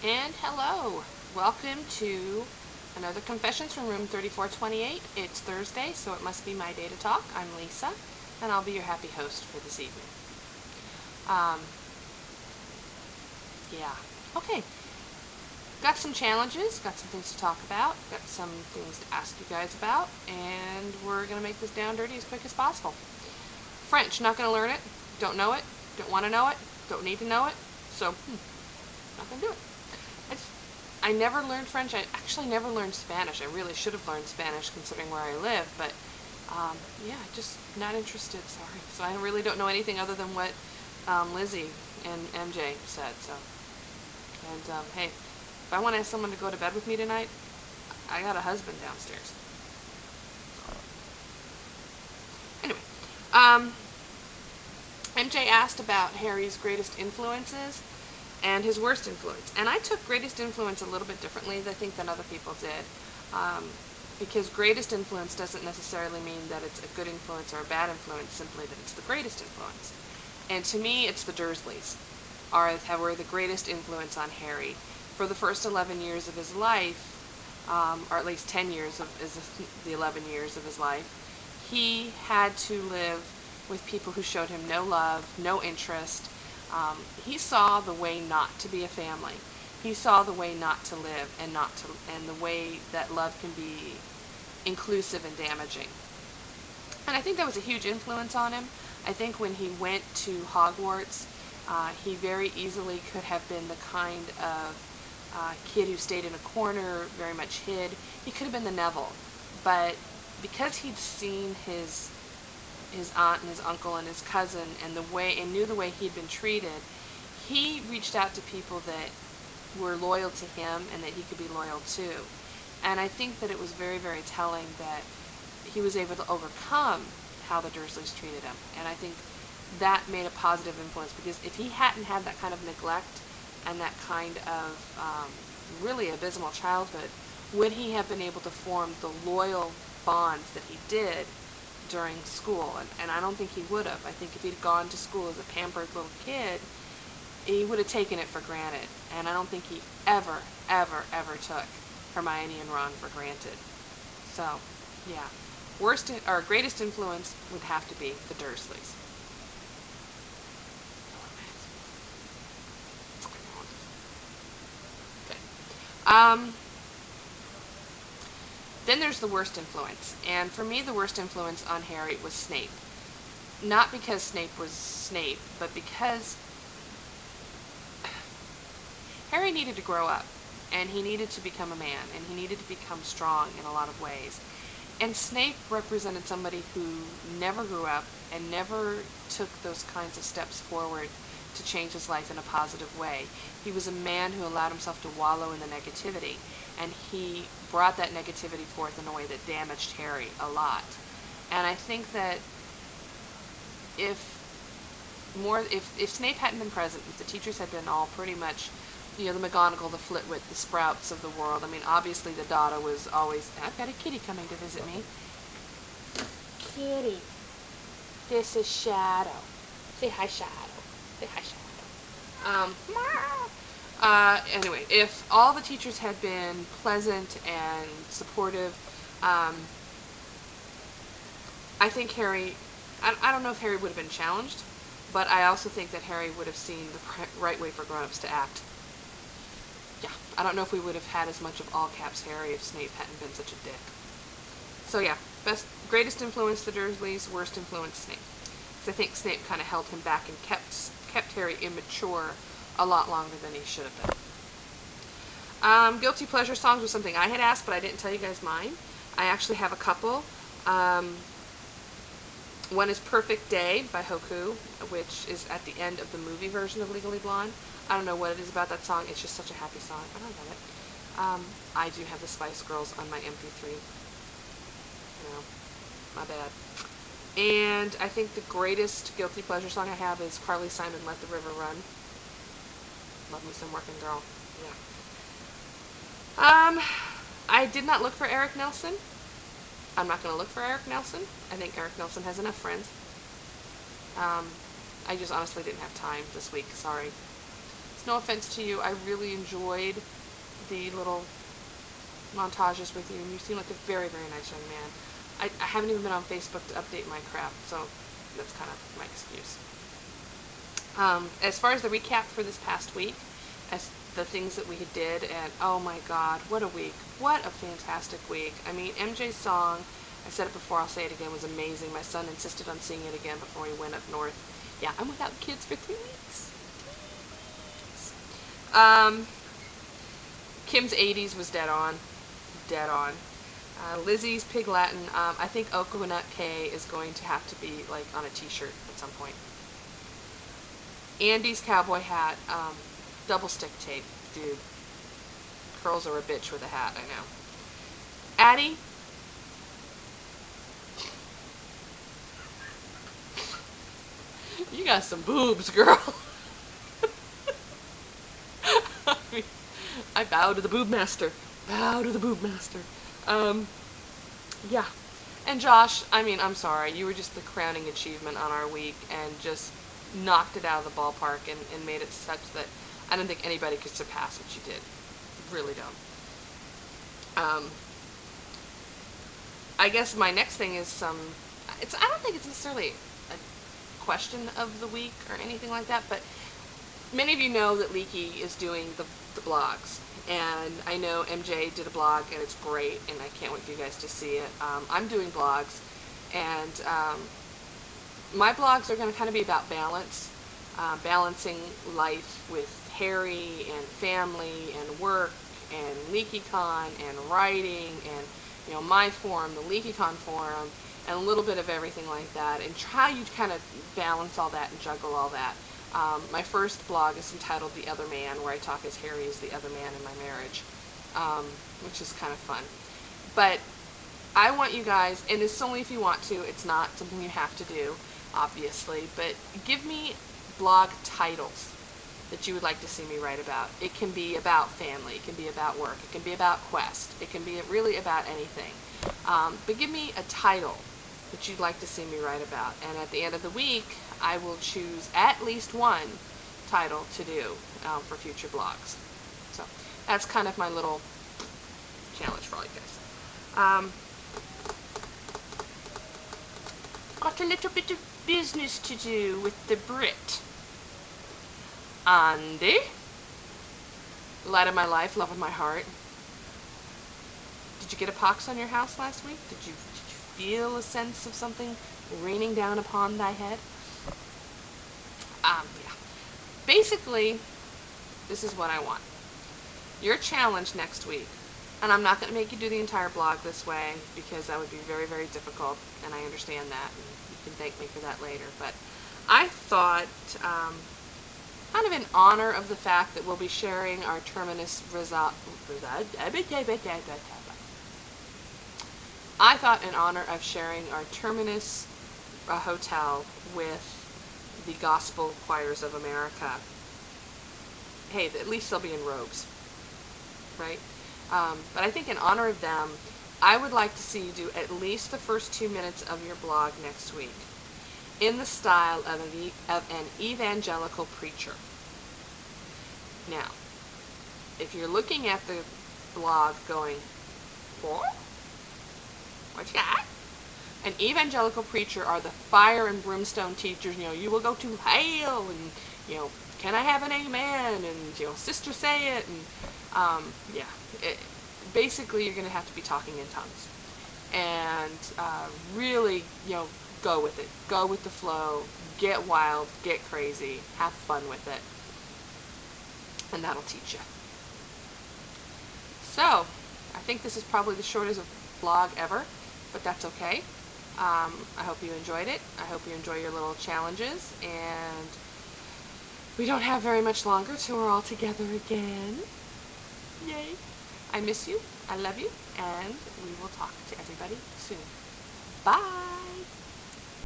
And hello, welcome to another Confessions from Room 3428. It's Thursday, so it must be my day to talk. I'm Lisa, and I'll be your happy host for this evening. Yeah, okay. Got some challenges, got some things to talk about, got some things to ask you guys about, and we're going to make this down dirty as quick as possible. French, not going to learn it, don't know it, don't want to know it, don't need to know it, so not going to do it. I never learned French. I actually never learned Spanish. I really should have learned Spanish considering where I live, but yeah, just not interested, sorry. So I really don't know anything other than what Lizzie and MJ said. So, and hey, if I want to ask someone to go to bed with me tonight, I got a husband downstairs. Anyway, MJ asked about Harry's greatest influences and his worst influence. And I took greatest influence a little bit differently, I think, than other people did. Because greatest influence doesn't necessarily mean that it's a good influence or a bad influence, simply that it's the greatest influence. And to me, it's the Dursleys were the greatest influence on Harry. For the first 11 years of his life, or at least 10 years of the 11 years of his life, he had to live with people who showed him no love, no interest. He saw the way not to be a family. He saw the way not to live and the way that love can be inclusive and damaging. And I think that was a huge influence on him. I think when he went to Hogwarts, he very easily could have been the kind of kid who stayed in a corner, very much hid. He could have been the Neville. But because he'd seen his aunt and his uncle and his cousin and knew the way he'd been treated, he reached out to people that were loyal to him and that he could be loyal to. And I think that it was very, very telling that he was able to overcome how the Dursleys treated him. And I think that made a positive influence, because if he hadn't had that kind of neglect and that kind of really abysmal childhood, would he have been able to form the loyal bonds that he did during school? And I don't think he would have. I think if he'd gone to school as a pampered little kid, he would have taken it for granted. And I don't think he ever, ever, ever took Hermione and Ron for granted. So, yeah. Greatest influence would have to be the Dursleys. Okay. Then there's the worst influence, and for me the worst influence on Harry was Snape. Not because Snape was Snape, but because Harry needed to grow up, and he needed to become a man, and he needed to become strong in a lot of ways. And Snape represented somebody who never grew up and never took those kinds of steps forward to change his life in a positive way. He was a man who allowed himself to wallow in the negativity, and he brought that negativity forth in a way that damaged Harry a lot. And I think that if Snape hadn't been present, if the teachers had been all pretty much, the McGonagall, the Flitwick, the Sprouts of the world, I mean, obviously the Dada was always, I've got a kitty coming to visit me. Kitty. This is Shadow. Say hi, Shadow. Say hi, Shadow. Anyway, if all the teachers had been pleasant and supportive, I think Harry, I don't know if Harry would have been challenged, but I also think that Harry would have seen the right way for grown-ups to act. Yeah, I don't know if we would have had as much of all caps Harry if Snape hadn't been such a dick. So yeah, greatest influence the Dursleys, worst influence Snape. Because I think Snape kind of held him back and kept Harry immature a lot longer than he should have been. Guilty pleasure songs was something I had asked, but I didn't tell you guys mine. I actually have a couple. One is Perfect Day by Hoku, which is at the end of the movie version of Legally Blonde. I don't know what it is about that song. It's just such a happy song. I don't know it. I do have the Spice Girls on my MP3. No, my bad. And I think the greatest guilty pleasure song I have is Carly Simon, Let the River Run. Love me some Working Girl. Yeah. I did not look for Eric Nelson. I'm not going to look for Eric Nelson. I think Eric Nelson has enough friends. I just honestly didn't have time this week. Sorry. It's no offense to you. I really enjoyed the little montages with you, and you seem like a very, very nice young man. I haven't even been on Facebook to update my crap, so that's kind of my excuse. As far as the recap for this past week, as the things that we did, and oh my god, what a week. What a fantastic week. I mean, MJ's song, I said it before, I'll say it again, was amazing. My son insisted on singing it again before he went up north. Yeah, I'm without kids for 3 weeks. Kim's 80s was dead on. Dead on. Lizzie's Pig Latin, I think Coconut K is going to have to be like on a t-shirt at some point. Andy's cowboy hat, double stick tape, dude. Curls are a bitch with a hat, I know. Addie, you got some boobs, girl. I bow to the boob master. Bow to the boob master. Yeah. And Josh, I mean, I'm sorry. You were just the crowning achievement on our week and just knocked it out of the ballpark and made it such that I don't think anybody could surpass what you did. Really don't. I guess my next thing is I don't think it's necessarily a question of the week or anything like that, but many of you know that Leaky is doing the blogs, and I know MJ did a blog and it's great, and I can't wait for you guys to see it. I'm doing blogs, and my blogs are going to kind of be about balance, balancing life with Harry and family and work and LeakyCon and writing and, you know, my forum, the LeakyCon forum, and a little bit of everything like that, and try you kind of balance all that and juggle all that. My first blog is entitled The Other Man, where I talk as Harry is the other man in my marriage, which is kind of fun. But I want you guys, and it's only if you want to, it's not something you have to do, obviously, but give me blog titles that you would like to see me write about. It can be about family, it can be about work, it can be about Quest, it can be really about anything. But give me a title that you'd like to see me write about, and at the end of the week I will choose at least one title to do for future blogs. So that's kind of my little challenge for all you guys. Got a little bit of business to do with the Brit. Andy, light of my life, love of my heart. Did you get a pox on your house last week? Did you feel a sense of something raining down upon thy head? Yeah. Basically, this is what I want. Your challenge next week, and I'm not going to make you do the entire blog this way because that would be very, very difficult, and I understand that, and you can thank me for that later, but I thought, kind of in honor of the fact that we'll be sharing our Terminus resort, I thought in honor of sharing our Terminus hotel with the Gospel Choirs of America, hey, at least they'll be in robes, right? But I think in honor of them, I would like to see you do at least the first 2 minutes of your blog next week in the style of an evangelical preacher. Now, if you're looking at the blog going, what? What's that? An evangelical preacher are the fire and brimstone teachers. You know, you will go to hell, and, you know, can I have an amen, and, you know, sister say it, and, yeah. Basically, you're going to have to be talking in tongues. And really, you know, go with it. Go with the flow. Get wild. Get crazy. Have fun with it. And that'll teach you. So, I think this is probably the shortest vlog ever, but that's okay. I hope you enjoyed it. I hope you enjoy your little challenges, and we don't have very much longer till we're all together again. Yay! I miss you, I love you, and we will talk to everybody soon. Bye!